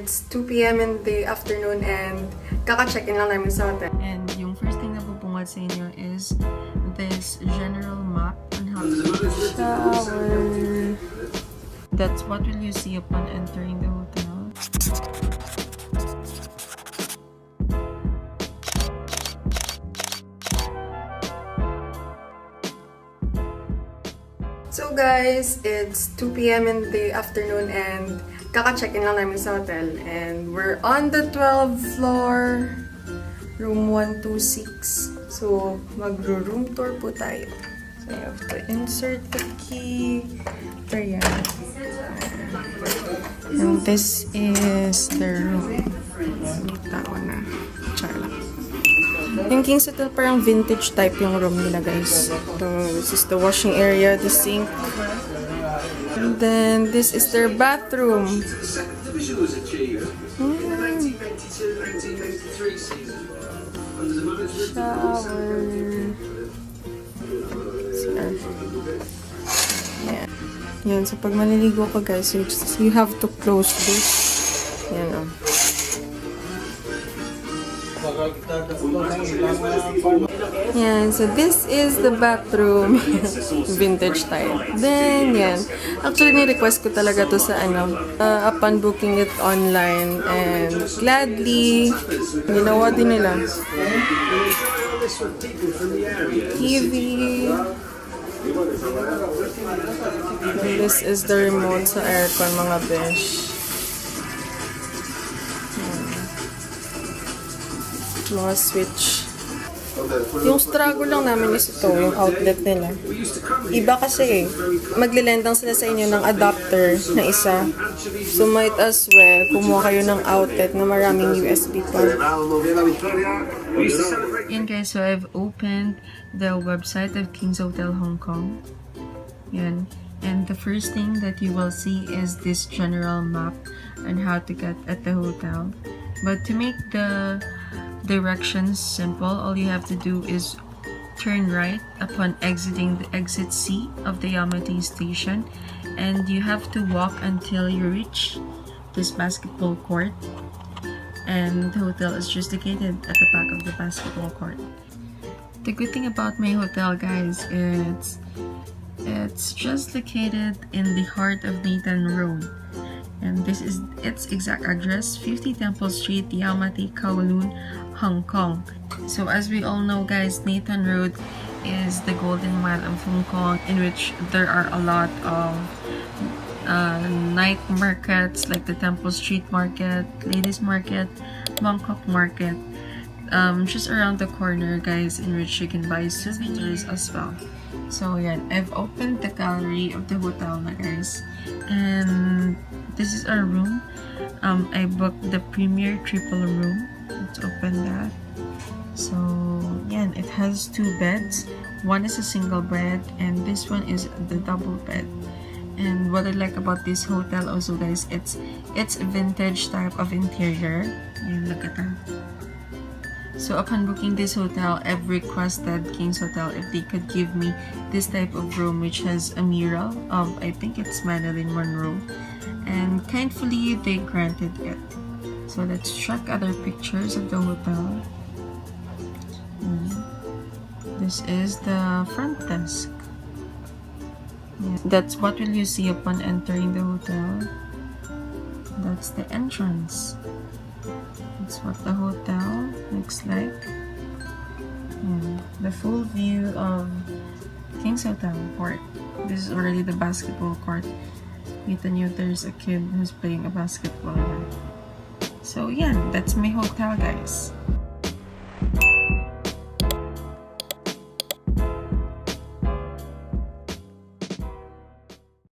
it's 2 p.m. in the afternoon and kaka-check-in lang namin sa hotel. And yung first thing na bubungad sa inyo is this general map on how to Shower. That's what will you see upon entering the hotel. So guys, it's 2 p.m. in the afternoon and kaka-check-in lang namin sa hotel. And we're on the 12th floor, room 126. So, magro-room tour po tayo. So, you have to insert the key. So, yan. And this is the room. Kita ko na. Char lang. Yung King's Hotel parang vintage type yung room nila, guys. So, this is the washing area, the sink. And then, this is their bathroom. Shower. Yan. Yan. So, pag maliligo ka, guys, you have to close this. Yan, o. Yan, so this is the bathroom. Vintage style. Then, yan. Actually, ni-request ko talaga to sa upon booking it online. And gladly, ginawa din nila. TV. And this is the remote sa aircon, mga besh. Mga switch. Yung struggle lang namin is ito, yung outlet nila. Iba kasi maglilendang sila sa inyo ng adapter na isa. So might as well kumuha kayo ng outlet na maraming USB pa. Yan guys, so I've opened the website of King's Hotel Hong Kong. Yan. And the first thing that you will see is this general map on how to get at the hotel. But to make the directions simple, all you have to do is turn right upon exiting the exit C of the Yau Ma Tei Station, and you have to walk until you reach this basketball court, and the hotel is just located at the back of the basketball court. The good thing about my hotel, guys, is it's just located in the heart of Nathan Road. And this is its exact address, 50 Temple Street, Yau Ma Tei Kowloon, Hong Kong. So as we all know, guys, Nathan Road is the golden mile of Hong Kong, in which there are a lot of night markets like the Temple Street Market, Ladies Market, Mongkok Market, just around the corner, guys, in which you can buy souvenirs as well. So yeah, I've opened the gallery of the hotel na, guys, and this is our room. I booked the premier triple room. Let's open that. So yeah, it has 2 beds. One is a single bed and this one is the double bed. And what I like about this hotel also, guys, it's a vintage type of interior. And look at that. So upon booking this hotel, I've requested King's Hotel if they could give me this type of room which has a mural of, I think it's Marilyn Monroe, and kindly they granted it. So let's check other pictures of the hotel. This is the front desk. That's what will you see upon entering the hotel. That's the entrance. That's what the hotel looks like. The full view of King's Hotel court. This is already the basketball court. Kita nyo, there's a kid who's playing a basketball. So yeah, that's my hotel, guys.